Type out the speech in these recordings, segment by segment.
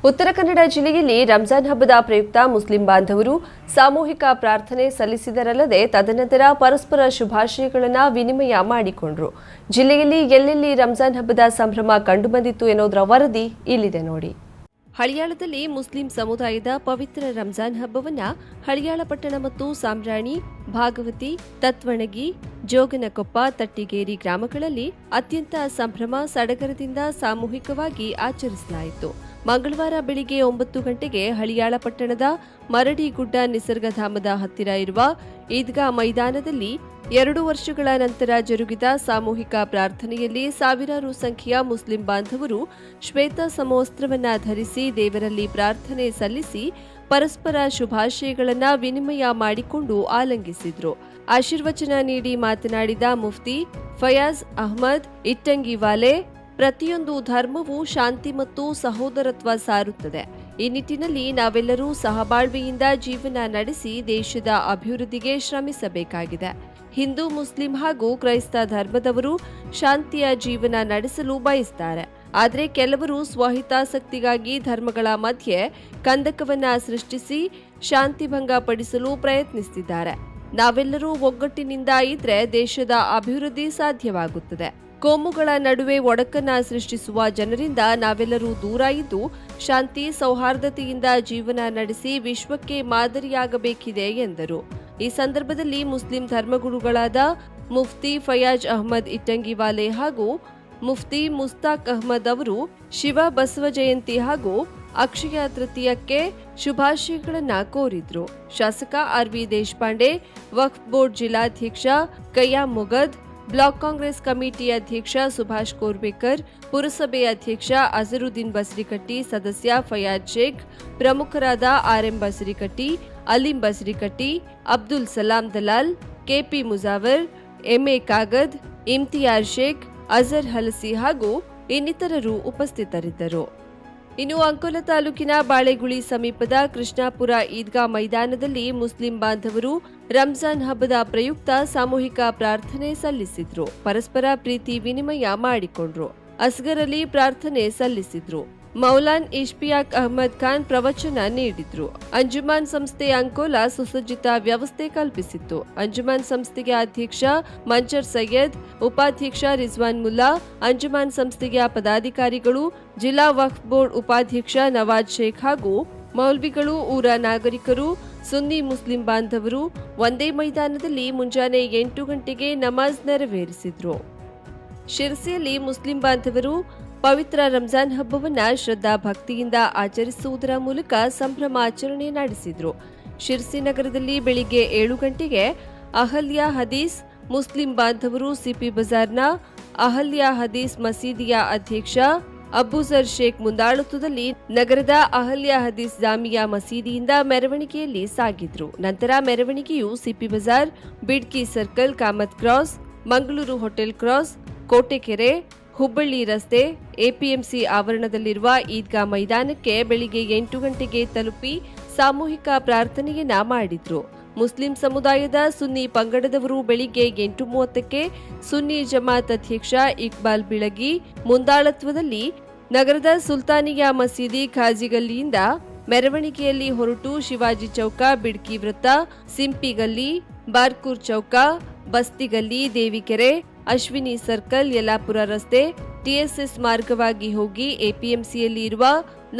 ಉತ್ತರ ಕನ್ನಡ ಜಿಲ್ಲೆಯಲ್ಲಿ ರಂಜಾನ್ ಹಬ್ಬದ ಪ್ರಯುಕ್ತ ಮುಸ್ಲಿಂ ಬಾಂಧವರು ಸಾಮೂಹಿಕ ಪ್ರಾರ್ಥನೆ ಸಲ್ಲಿಸಿದರಲ್ಲದೆ ತದನಂತರ ಪರಸ್ಪರ ಶುಭಾಶಯಗಳನ್ನು ವಿನಿಮಯ ಮಾಡಿಕೊಂಡರು. ಜಿಲ್ಲೆಯಲ್ಲಿ ಎಲ್ಲೆಲ್ಲಿ ರಂಜಾನ್ ಹಬ್ಬದ ಸಂಭ್ರಮ ಕಂಡುಬಂದಿತ್ತು ಎನ್ನುವುದರ ವರದಿ ಇಲ್ಲಿದೆ ನೋಡಿ. ಹಳಿಯಾಳದಲ್ಲಿ ಮುಸ್ಲಿಂ ಸಮುದಾಯದ ಪವಿತ್ರ ರಂಜಾನ್ ಹಬ್ಬವನ್ನು ಹಳಿಯಾಳ ಪಟ್ಟಣ ಮತ್ತು ಸಾಮ್ರಾಣಿ, ಭಾಗವತಿ, ತತ್ವಣಗಿ, ಜೋಗನಕೊಪ್ಪ, ತಟ್ಟಿಗೇರಿ ಗ್ರಾಮಗಳಲ್ಲಿ ಅತ್ಯಂತ ಸಂಭ್ರಮ ಸಡಗರದಿಂದ ಸಾಮೂಹಿಕವಾಗಿ ಆಚರಿಸಲಾಯಿತು. ಮಂಗಳವಾರ ಬೆಳಿಗ್ಗೆ 9 ಗಂಟೆಗೆ ಹಳಿಯಾಳ ಪಟ್ಟಣದ ಮರಡಿಗುಡ್ಡ ನಿಸರ್ಗಧಾಮದ ಹತ್ತಿರ ಇರುವ ಈದ್ಗಾ ಮೈದಾನದಲ್ಲಿ 2 ವರ್ಷಗಳ ನಂತರ ಜರುಗಿದ ಸಾಮೂಹಿಕ ಪ್ರಾರ್ಥನೆಯಲ್ಲಿ ಸಾವಿರಾರು ಸಂಖ್ಯೆಯ ಮುಸ್ಲಿಂ ಬಾಂಧವರು ಶ್ವೇತ ಸಮವಸ್ತ್ರವನ್ನು ಧರಿಸಿ ದೇವರಲ್ಲಿ ಪ್ರಾರ್ಥನೆ ಸಲ್ಲಿಸಿ ಪರಸ್ಪರ ಶುಭಾಶಯಗಳನ್ನು ವಿನಿಮಯ ಮಾಡಿಕೊಂಡು ಆಲಂಗಿಸಿದ್ರು. ಆಶೀರ್ವಚನ ನೀಡಿ ಮಾತನಾಡಿದ ಮುಫ್ತಿ ಫಯಾಜ್ ಅಹ್ಮದ್ ಇಟ್ಟಂಗಿವಾಲೆ, ಪ್ರತಿಯೊಂದು ಧರ್ಮವೂ ಶಾಂತಿ ಮತ್ತು ಸಹೋದರತ್ವ ಸಾರುತ್ತದೆ. ಈ ನಿಟ್ಟಿನಲ್ಲಿ ನಾವೆಲ್ಲರೂ ಸಹಬಾಳ್ವೆಯಿಂದ ಜೀವನ ನಡೆಸಿ ದೇಶದ ಅಭಿವೃದ್ಧಿಗೆ ಶ್ರಮಿಸಬೇಕಾಗಿದೆ. ಹಿಂದೂ, ಮುಸ್ಲಿಂ ಹಾಗೂ ಕ್ರೈಸ್ತ ಧರ್ಮದವರು ಶಾಂತಿಯ ಜೀವನ ನಡೆಸಲು ಬಯಸುತ್ತಾರೆ. ಆದರೆ ಕೆಲವರು ಸ್ವಹಿತಾಸಕ್ತಿಗಾಗಿ ಧರ್ಮಗಳ ಮಧ್ಯೆ ಕಂದಕವನ್ನ ಸೃಷ್ಟಿಸಿ ಶಾಂತಿಭಂಗ ಪಡಿಸಲು ಪ್ರಯತ್ನಿಸುತ್ತಿದ್ದಾರೆ. ನಾವೆಲ್ಲರೂ ಒಗ್ಗಟ್ಟಿನಿಂದ ಇದ್ರೆ ದೇಶದ ಅಭಿವೃದ್ಧಿ ಸಾಧ್ಯವಾಗುತ್ತದೆ. ಕೋಮುಗಳ ನಡುವೆ ಒಡಕನ್ನ ಸೃಷ್ಟಿಸುವ ಜನರಿಂದ ನಾವೆಲ್ಲರೂ ದೂರ ಇದ್ದು ಶಾಂತಿ ಸೌಹಾರ್ದತೆಯಿಂದ ಜೀವನ ನಡೆಸಿ ವಿಶ್ವಕ್ಕೆ ಮಾದರಿಯಾಗಬೇಕಿದೆ ಎಂದರು. ಈ ಸಂದರ್ಭದಲ್ಲಿ ಮುಸ್ಲಿಂ ಧರ್ಮಗುರುಗಳಾದ ಮುಫ್ತಿ ಫಯಾಜ್ ಅಹ್ಮದ್ ಇಟ್ಟಂಗಿವಾಲೆ ಹಾಗೂ ಮುಫ್ತಿ ಮುಸ್ತಾಕ್ ಅಹ್ಮದ್ ಅವರು ಶಿವ ಬಸವ ಜಯಂತಿ ಹಾಗೂ ಅಕ್ಷಯ ತೃತೀಯಕ್ಕೆ ಶುಭಾಶಯಗಳನ್ನು ಕೋರಿದ್ರು. ಶಾಸಕ ಆರ್.ವಿ. ದೇಶಪಾಂಡೆ, ವಕ್ಫ್ ಬೋರ್ಡ್ ಜಿಲ್ಲಾಧ್ಯಕ್ಷ ಕಯ್ಯಾಂ ಮುಗದ್, ಬ್ಲಾಕ್ ಕಾಂಗ್ರೆಸ್ ಕಮಿಟಿ ಅಧ್ಯಕ್ಷ ಸುಭಾಷ್ ಕೋರ್ಬೇಕರ್, ಪುರಸಭೆ ಅಧ್ಯಕ್ಷ ಅಜರುದ್ದೀನ್ ಬಸರಿಕಟ್ಟಿ, ಸದಸ್ಯ ಫಯಾಜ್ ಶೇಖ್, ಪ್ರಮುಖರಾದ ಆರ್.ಎಂ. ಬಸರಿಕಟ್ಟಿ, ಅಲೀಂ ಬಸರಿಕಟ್ಟಿ, ಅಬ್ದುಲ್ ಸಲಾಂ ದಲಾಲ್, ಕೆಪಿ ಮುಜಾವರ್, ಎಂಎ ಕಾಗದ್, ಇಮ್ತಿಯಾರ್ ಶೇಖ್, ಅಜರ್ ಹಲಸಿ ಹಾಗೂ ಇನ್ನಿತರರು ಉಪಸ್ಥಿತರಿದ್ದರು. ಇನ್ನು ಅಂಕೋಲಾ ತಾಲೂಕಿನ ಬಾಳೆಗುಳಿ ಸಮೀಪದ ಕೃಷ್ಣಾಪುರ ಈದ್ಗಾ ಮೈದಾನದಲ್ಲಿ ಮುಸ್ಲಿಂ ಬಾಂಧವರು ರಂಜಾನ್ ಹಬ್ಬದ ಪ್ರಯುಕ್ತ ಸಾಮೂಹಿಕ ಪ್ರಾರ್ಥನೆ ಸಲ್ಲಿಸಿದ್ರು. ಪರಸ್ಪರ ಪ್ರೀತಿ ವಿನಿಮಯ ಮಾಡಿಕೊಂಡ್ರು. ಅಸ್ಗರ್ ಅಲಿ ಪ್ರಾರ್ಥನೆ ಸಲ್ಲಿಸಿದ್ರು. ಮೌಲಾನ್ ಇಶ್ಫಿಯಾಕ್ ಅಹ್ಮದ್ ಖಾನ್ ಪ್ರವಚನ ನೀಡಿದ್ರು. ಅಂಜುಮಾನ್ ಸಂಸ್ಥೆ ಅಂಕೋಲಾ ಸುಸಜ್ಜಿತ ವ್ಯವಸ್ಥೆ ಕಲ್ಪಿಸಿತ್ತು. ಅಂಜುಮಾನ್ ಸಂಸ್ಥೆಗೆ ಅಧ್ಯಕ್ಷ ಮಂಜರ್ ಸೈಯದ್, ಉಪಾಧ್ಯಕ್ಷ ರಿಜ್ವಾನ್ ಮುಲ್ಲಾ, ಅಂಜುಮಾನ್ ಸಂಸ್ಥೆಯ ಪದಾಧಿಕಾರಿಗಳು, ಜಿಲ್ಲಾ ವಕ್ಫ್ ಬೋರ್ಡ್ ಉಪಾಧ್ಯಕ್ಷ ನವಾಜ್ ಶೇಖ್ ಹಾಗೂ ಮೌಲ್ವಿಗಳು, ಊರ ನಾಗರಿಕರು, ಸುನ್ನಿ ಮುಸ್ಲಿಂ ಬಾಂಧವರು ಒಂದೇ ಮೈದಾನದಲ್ಲಿ ಮುಂಜಾನೆ 8 ಗಂಟೆಗೆ ನಮಾಜ್ ನೆರವೇರಿಸಿದ್ರು. ಶಿರ್ಸಿಯಲ್ಲಿ ಮುಸ್ಲಿಂ ಬಾಂಧವರು ಪವಿತ್ರ ರಂಜಾನ್ ಹಬ್ಬವನ್ನು ಶ್ರದ್ಧಾ ಭಕ್ತಿಯಿಂದ ಆಚರಿಸುವುದರ ಮೂಲಕ ಸಂಭ್ರಮಾಚರಣೆ ನಡೆಸಿದ್ರು. ಶಿರ್ಸಿ ನಗರದಲ್ಲಿ ಬೆಳಿಗ್ಗೆ 7 ಗಂಟೆಗೆ ಅಹಲ್ಯ ಹದೀಸ್ ಮುಸ್ಲಿಂ ಬಾಂಧವರು ಸಿಪಿ ಬಜಾರ್ನ ಅಹಲ್ಯ ಹದೀಸ್ ಮಸೀದಿಯ ಅಧ್ಯಕ್ಷ ಅಬೂಜರ್ ಶೇಖ್ ಮುಂದಾಳತ್ವದಲ್ಲಿ ನಗರದ ಅಹಲ್ಯ ಹದೀಸ್ ಜಾಮಿಯಾ ಮಸೀದಿಯಿಂದ ಮೆರವಣಿಗೆಯಲ್ಲಿ ಸಾಗಿದ್ರು. ನಂತರ ಮೆರವಣಿಗೆಯು CP Bazar, Bidki circle, Kamath cross, Mangaluru hotel cross, Kotekere, Hubballi ರಸ್ತೆ, ಎಪಿಎಂಸಿ ಆವರಣದಲ್ಲಿರುವ ಈದ್ಗಾ ಮೈದಾನಕ್ಕೆ ಬೆಳಿಗ್ಗೆ 8 ಗಂಟೆಗೆ ತಲುಪಿ ಸಾಮೂಹಿಕ ಪ್ರಾರ್ಥನೆಯನ್ನ ಮಾಡಿದ್ರು. ಮುಸ್ಲಿಂ ಸಮುದಾಯದ ಸುನ್ನಿ ಪಂಗಡದವರು ಬೆಳಿಗ್ಗೆ 8:30ಕ್ಕೆ ಸುನ್ನಿ ಜಮಾತ್ ಅಧ್ಯಕ್ಷ ಇಕ್ಬಾಲ್ ಬಿಳಗಿ ಮುಂದಾಳತ್ವದಲ್ಲಿ ನಗರದ ಸುಲ್ತಾನಿಯಾ ಮಸೀದಿ ಖಾಜಿಗಲ್ಲಿಯಿಂದ ಮೆರವಣಿಗೆಯಲ್ಲಿ ಹೊರಟು ಶಿವಾಜಿ ಚೌಕ, ಬಿಡ್ಕಿ ವೃತ್ತ, ಸಿಂಪಿಗಲ್ಲಿ, ಬಾರ್ಕೂರ್ ಚೌಕ, ಬಸ್ತಿಗಲ್ಲಿ, ದೇವಿಕೆರೆ, ಅಶ್ವಿನಿ ಸರ್ಕಲ್, ಯಲ್ಲಾಪುರ ರಸ್ತೆ, ಟಿಎಸ್ಎಸ್ ಮಾರ್ಗವಾಗಿ ಹೋಗಿ ಎಪಿಎಂಸಿಯಲ್ಲಿ ಇರುವ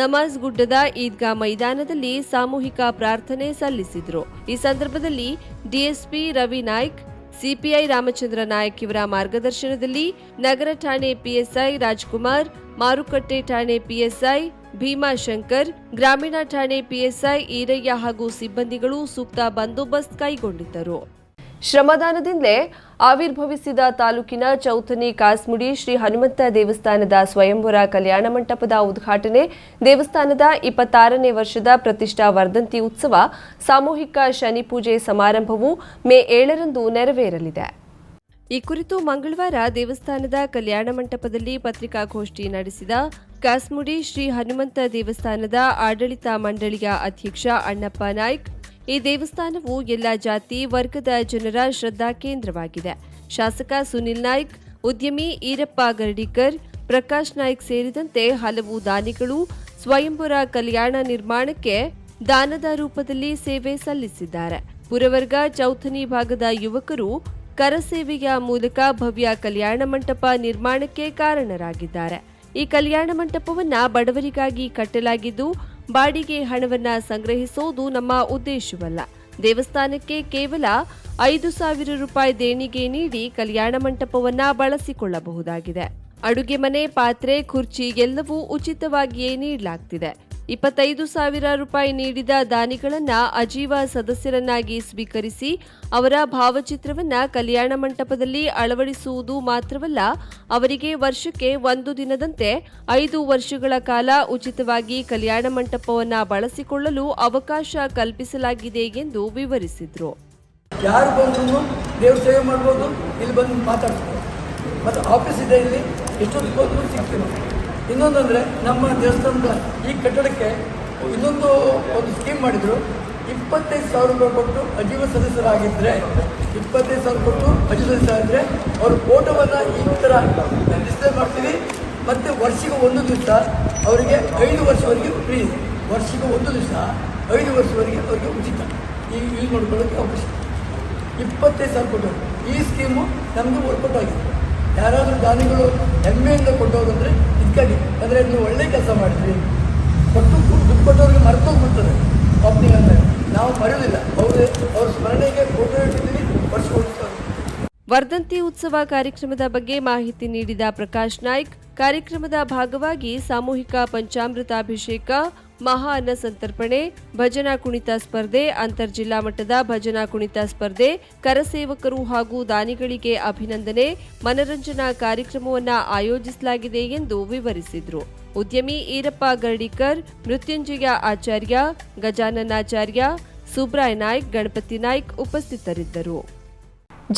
ನಮಾಜ್ ಗುಡ್ಡದ ಈದ್ಗಾ ಮೈದಾನದಲ್ಲಿ ಸಾಮೂಹಿಕ ಪ್ರಾರ್ಥನೆ ಸಲ್ಲಿಸಿದ್ರು. ಈ ಸಂದರ್ಭದಲ್ಲಿ ಡಿಎಸ್ಪಿ ರವಿ ನಾಯ್ಕ್, ಸಿಪಿಐ ರಾಮಚಂದ್ರ ನಾಯ್ಕ್ ಇವರ ಮಾರ್ಗದರ್ಶನದಲ್ಲಿ ನಗರ ಠಾಣೆ ಪಿಎಸ್ಐ ರಾಜ್ಕುಮಾರ್, ಮಾರುಕಟ್ಟೆ ಠಾಣೆ ಪಿಎಸ್ಐ ಭೀಮಾಶಂಕರ್, ಗ್ರಾಮೀಣ ಠಾಣೆ ಪಿಎಸ್ಐ ಈರಯ್ಯ ಹಾಗೂ ಸಿಬ್ಬಂದಿಗಳು ಸೂಕ್ತ ಬಂದೋಬಸ್ತ್ ಕೈಗೊಂಡಿದ್ದರು. ಶ್ರಮದಾನದಿಂದಲೇ ಆವಿರ್ಭವಿಸಿದ ತಾಲೂಕಿನ ಚೌಥನಿ ಕಾಸ್ಮುಡಿ ಶ್ರೀ ಹನುಮಂತ ದೇವಸ್ಥಾನದ ಸ್ವಯಂವರ ಕಲ್ಯಾಣ ಮಂಟಪದ ಉದ್ಘಾಟನೆ, ದೇವಸ್ಥಾನದ 26ನೇ ವರ್ಷದ ಪ್ರತಿಷ್ಠಾ ವರ್ಧಂತಿ ಉತ್ಸವ, ಸಾಮೂಹಿಕ ಶನಿ ಪೂಜೆ ಸಮಾರಂಭವು ಮೇ 7ರಂದು ನೆರವೇರಲಿದೆ. ಈ ಕುರಿತು ಮಂಗಳವಾರ ದೇವಸ್ಥಾನದ ಕಲ್ಯಾಣ ಮಂಟಪದಲ್ಲಿ ಪತ್ರಿಕಾಗೋಷ್ಠಿ ನಡೆಸಿದ ಕಾಸ್ಮುಡಿ ಶ್ರೀ ಹನುಮಂತ ದೇವಸ್ಥಾನದ ಆಡಳಿತ ಮಂಡಳಿಯ ಅಧ್ಯಕ್ಷ ಅಣ್ಣಪ್ಪ ನಾಯ್ಕ್, ಈ ದೇವಸ್ಥಾನವು ಎಲ್ಲ ಜಾತಿ ವರ್ಗದ ಜನರ ಶ್ರದ್ಧಾ ಕೇಂದ್ರವಾಗಿದೆ. ಶಾಸಕ ಸುನಿಲ್ ನಾಯ್ಕ್, ಉದ್ಯಮಿ ಈರಪ್ಪ ಗರ್ಡಿಕರ್, ಪ್ರಕಾಶ್ ನಾಯ್ಕ್ ಸೇರಿದಂತೆ ಹಲವು ದಾನಿಗಳು ಸ್ವಯಂವರ ಕಲ್ಯಾಣ ನಿರ್ಮಾಣಕ್ಕೆ ದಾನದ ರೂಪದಲ್ಲಿ ಸೇವೆ ಸಲ್ಲಿಸಿದ್ದಾರೆ. ಪುರವರ್ಗ ಚೌಥನಿ ಭಾಗದ ಯುವಕರು ಕರಸೇವೆಯ ಮೂಲಕ ಭವ್ಯ ಕಲ್ಯಾಣ ಮಂಟಪ ನಿರ್ಮಾಣಕ್ಕೆ ಕಾರಣರಾಗಿದ್ದಾರೆ. ಈ ಕಲ್ಯಾಣ ಮಂಟಪವನ್ನ ಬಡವರಿಗಾಗಿ ಕಟ್ಟಲಾಗಿದ್ದು, ಬಾಡಿಗೆ ಹಣವನ್ನ ಸಂಗ್ರಹಿಸುವುದು ನಮ್ಮ ಉದ್ದೇಶವಲ್ಲ. ದೇವಸ್ಥಾನಕ್ಕೆ ಕೇವಲ 5,000 ರೂಪಾಯಿ ದೇಣಿಗೆ ನೀಡಿ ಕಲ್ಯಾಣ ಮಂಟಪವನ್ನ ಬಳಸಿಕೊಳ್ಳಬಹುದಾಗಿದೆ. ಅಡುಗೆ ಮನೆ, ಪಾತ್ರೆ, ಕುರ್ಚಿ ಎಲ್ಲವೂ ಉಚಿತವಾಗಿಯೇ ನೀಡಲಾಗ್ತಿದೆ. 25,000 ರೂಪಾಯಿ ನೀಡಿದ ದಾನಿಗಳನ್ನ ಅಜೀವ ಸದಸ್ಯರನ್ನಾಗಿ ಸ್ವೀಕರಿಸಿ ಅವರ ಭಾವಚಿತ್ರವನ್ನ ಕಲ್ಯಾಣ ಮಂಟಪದಲ್ಲಿ ಅಳವಡಿಸುವುದು ಮಾತ್ರವಲ್ಲ, ಅವರಿಗೆ ವರ್ಷಕ್ಕೆ 1 ದಿನದಂತೆ 5 ವರ್ಷಗಳ ಕಾಲ ಉಚಿತವಾಗಿ ಕಲ್ಯಾಣ ಮಂಟಪವನ್ನ ಬಳಸಿಕೊಳ್ಳಲು ಅವಕಾಶ ಕಲ್ಪಿಸಲಾಗಿದೆ ಎಂದು ವಿವರಿಸಿದರು. ಯಾರು ಬಂದ್ರು ದೇವ್ರ ಸೇವೆ ಮಾಡ್ಬೋದು, ಇಲ್ಲಿ ಬಂದು ಮಾತಾಡ್ಬೋದು. ಮತ್ತು ಆಫೀಸ್ ಇದೆ, ಇಲ್ಲಿ ಎಷ್ಟೊತ್ತು ಹೋದ್ರು ಸಿಗ್ತೀವಿ. ಇನ್ನೊಂದಂದರೆ ನಮ್ಮ ದೇವಸ್ಥಾನದ ಈ ಕಟ್ಟಡಕ್ಕೆ ಒಂದು ಸ್ಕೀಮ್ ಮಾಡಿದರು. 25,000 ರೂಪಾಯಿ ಕೊಟ್ಟು ಅಜೀವ ಸದಸ್ಯರಾಗಿದ್ದರೆ 25,000 ಕೊಟ್ಟು ಅಜೀವ ಸದಸ್ಯರಾಗಿದ್ದರೆ ಅವ್ರ ಫೋಟೋವನ್ನು ಈ ಥರ ಡಿಸ್ಪ್ಲೇ ಮಾಡ್ತೀವಿ. ಮತ್ತು ವರ್ಷಕ್ಕೆ 1 ದಿವಸ ಅವರಿಗೆ 5 ವರ್ಷವರೆಗೆ ಫ್ರೀ. ವರ್ಷಕ್ಕೆ 1 ದಿವಸ 5 ವರ್ಷವರೆಗೆ ಅವರಿಗೆ ಉಚಿತ ಈ ಯೂಸ್ ಮಾಡ್ಕೊಳ್ಳೋಕ್ಕೆ ಅವಕಾಶ. 25,000 ಕೊಟ್ಟರು. ಈ ಸ್ಕೀಮು ನಮಗೆ ವರ್ಕೌಟ್ ಆಗಿದೆ. ಯಾರಾದರೂ ದಾನಿಗಳು ಹೆಮ್ಮೆಯಿಂದ ಕೊಟ್ಟೋದಂದರೆ ಇದಕ್ಕಾಗಿ, ಅಂದರೆ ನೀವು ಒಳ್ಳೆ ಕೆಲಸ ಮಾಡಿದ್ರಿ, ಕೊಟ್ಟು ದುಡ್ಡು ಕೊಟ್ಟವ್ರಿಗೆ ಮರೆತೋಗ್ಬಿಡ್ತದೆ ಓಪನಿಂಗ್ ಅಂದರೆ. ನಾವು ಮರೆಯೋದಿಲ್ಲ, ಅವ್ರ ಸ್ಮರಣೆಗೆ ಫೋಟೋ ಇಟ್ಟಿದ್ದೀವಿ, ವರ್ಷ ಹೋಗ್ತಾರೆ. ವರ್ಧಂತಿ ಉತ್ಸವ ಕಾರ್ಯಕ್ರಮದ ಬಗ್ಗೆ ಮಾಹಿತಿ ನೀಡಿದ ಪ್ರಕಾಶ್ ನಾಯ್ಕ್, ಕಾರ್ಯಕ್ರಮದ ಭಾಗವಾಗಿ ಸಾಮೂಹಿಕ ಪಂಚಾಮೃತಾಭಿಷೇಕ, ಮಹಾ ಅನ್ನ ಸಂತರ್ಪಣೆ, ಭಜನಾ ಕುಣಿತ ಸ್ಪರ್ಧೆ, ಅಂತರ್ಜಿಲ್ಲಾ ಮಟ್ಟದ ಭಜನಾ ಕುಣಿತ ಸ್ಪರ್ಧೆ, ಕರಸೇವಕರು ಹಾಗೂ ದಾನಿಗಳಿಗೆ ಅಭಿನಂದನೆ, ಮನರಂಜನಾ ಕಾರ್ಯಕ್ರಮವನ್ನು ಆಯೋಜಿಸಲಾಗಿದೆ ಎಂದು ವಿವರಿಸಿದರು. ಉದ್ಯಮಿ ಈರಪ್ಪ ಗರ್ಡಿಕರ್, ಮೃತ್ಯುಂಜಯ ಆಚಾರ್ಯ, ಗಜಾನನಾಚಾರ್ಯ, ಸುಬ್ರಾಯ್ ನಾಯ್ಕ್, ಗಣಪತಿ ನಾಯ್ಕ್ ಉಪಸ್ಥಿತರಿದ್ದರು.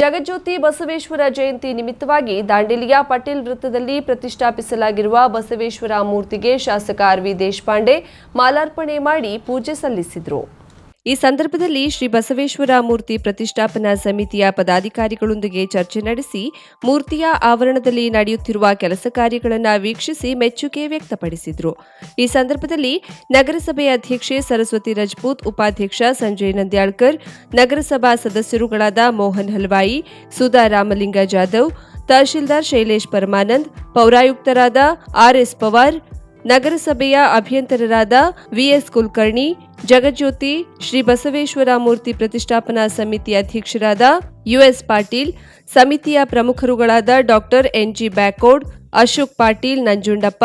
ಜಗಜ್ಯೋತಿ ಬಸವೇಶ್ವರ ಜಯಂತಿ ನಿಮಿತ್ತವಾಗಿ ದಾಂಡೇಲಿಯ ಪಟೇಲ್ ವೃತ್ತದಲ್ಲಿ ಪ್ರತಿಷ್ಠಾಪಿಸಲಾಗಿರುವ ಬಸವೇಶ್ವರ ಮೂರ್ತಿಗೆ ಶಾಸಕ ಆರ್.ವಿ. ದೇಶಪಾಂಡೆ ಮಾಲಾರ್ಪಣೆ ಮಾಡಿ ಪೂಜೆ ಸಲ್ಲಿಸಿದರು. ಈ ಸಂದರ್ಭದಲ್ಲಿ ಶ್ರೀ ಬಸವೇಶ್ವರ ಮೂರ್ತಿ ಪ್ರತಿಷ್ಠಾಪನಾ ಸಮಿತಿಯ ಪದಾಧಿಕಾರಿಗಳೊಂದಿಗೆ ಚರ್ಚೆ ನಡೆಸಿ ಮೂರ್ತಿಯ ಆವರಣದಲ್ಲಿ ನಡೆಯುತ್ತಿರುವ ಕೆಲಸ ಕಾರ್ಯಗಳನ್ನು ವೀಕ್ಷಿಸಿ ಮೆಚ್ಚುಗೆ ವ್ಯಕ್ತಪಡಿಸಿದರು. ಈ ಸಂದರ್ಭದಲ್ಲಿ ನಗರಸಭೆ ಅಧ್ಯಕ್ಷೆ ಸರಸ್ವತಿ ರಜಪೂತ್, ಉಪಾಧ್ಯಕ್ಷ ಸಂಜಯ್ ನಂದ್ಯಾಳ್ಕರ್, ನಗರಸಭಾ ಸದಸ್ಯರುಗಳಾದ ಮೋಹನ್ ಹಲ್ವಾಯಿ, ಸುಧಾ ರಾಮಲಿಂಗ ಜಾಧವ್, ತಹಶೀಲ್ದಾರ್ ಶೈಲೇಶ್ ಪರಮಾನಂದ್, ಪೌರಾಯುಕ್ತರಾದ ಆರ್.ಎಸ್. ಪವಾರ್, ನಗರಸಭೆಯ ಅಭಿಯಂತರರಾದ ವಿಎಸ್ ಕುಲಕರ್ಣಿ, ಜಗಜ್ಯೋತಿ ಶ್ರೀ ಬಸವೇಶ್ವರ ಮೂರ್ತಿ ಪ್ರತಿಷ್ಠಾಪನಾ ಸಮಿತಿ ಅಧ್ಯಕ್ಷರಾದ ಯುಎಸ್ ಪಾಟೀಲ್, ಸಮಿತಿಯ ಪ್ರಮುಖರುಗಳಾದ doctor N G Byakod, Ashok Patil, Nanjundappa,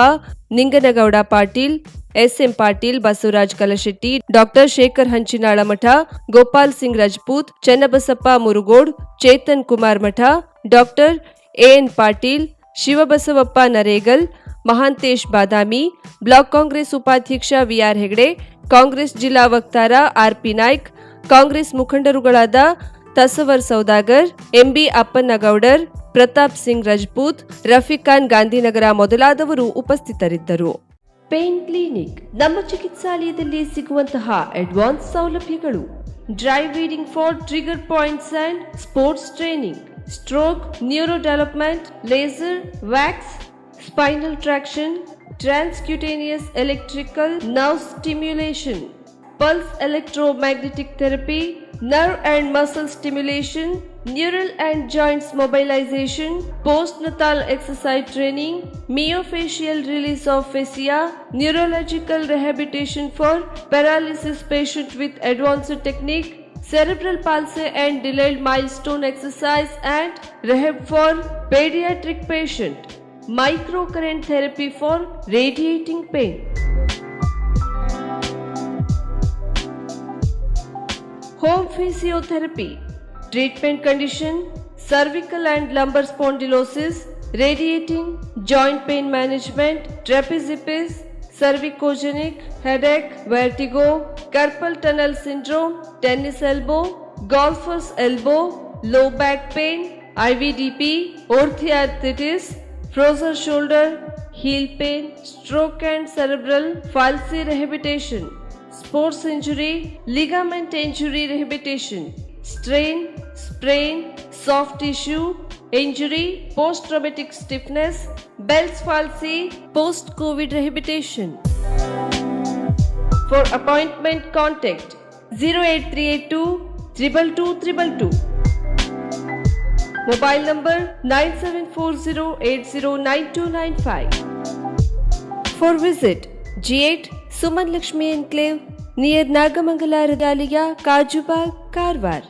Ninganagouda Patil, S M Patil, Basavaraj Kalashetti, doctor Shekhar Hanchinalmath, Gopal Singh Rajput, Channabasappa Murugod, Chetan Kumar Math, doctor A N Patil, Shivabasavappa Naregal, Mahantesh Badami, block Congress ಉಪಾಧ್ಯಕ್ಷ ವಿಆರ್ ಹೆಗಡೆ, ಕಾಂಗ್ರೆಸ್ ಜಿಲ್ಲಾ ವಕ್ತಾರ ಆರ್ಪಿ ನಾಯ್ಕ್, ಕಾಂಗ್ರೆಸ್ ಮುಖಂಡರುಗಳಾದ ತಸವರ್ ಸೌದಾಗರ್, ಎಂಬಿ ಅಪ್ಪನ್ನಗೌಡರ್, ಪ್ರತಾಪ್ ಸಿಂಗ್ ರಜಪೂತ್, ರಫೀಖಾನ್ ಗಾಂಧಿನಗರ ಮೊದಲಾದವರು ಉಪಸ್ಥಿತರಿದ್ದರು. ಪೇನ್ ಕ್ಲಿನಿಕ್ ನಮ್ಮ ಚಿಕಿತ್ಸಾಲಯದಲ್ಲಿ ಸಿಗುವಂತಹ ಅಡ್ವಾನ್ಸ್ ಸೌಲಭ್ಯಗಳು: dry reading for trigger points and sports training, stroke, neuro development, laser, wax, spinal traction, transcutaneous electrical nerve stimulation, pulse electromagnetic therapy, nerve and muscle stimulation, neural and joints mobilization, postnatal exercise training, myofascial release of fascia, neurological rehabilitation for paralysis patient with advanced technique, cerebral palsy and delayed milestone exercise and rehab for pediatric patient, microcurrent therapy for radiating pain. Home physiotherapy, treatment condition, cervical and lumbar spondylosis, radiating, joint pain management, trapeziepis, cervicogenic, headache, vertigo, carpal tunnel syndrome, tennis elbow, golfer's elbow, low back pain, IVDP, orthoarthritis, frozen shoulder, heel pain, stroke and cerebral palsy rehabilitation, sports injury, ligament injury rehabilitation, strain, sprain, soft tissue injury, post-traumatic stiffness, Bell's palsy, post-COVID rehabilitation. For appointment, contact 08382 222 Mobile number 9740809295. For visit G8 Suman Lakshmi Enclave near Nagamangala Regalia, Kajubag, Karwar.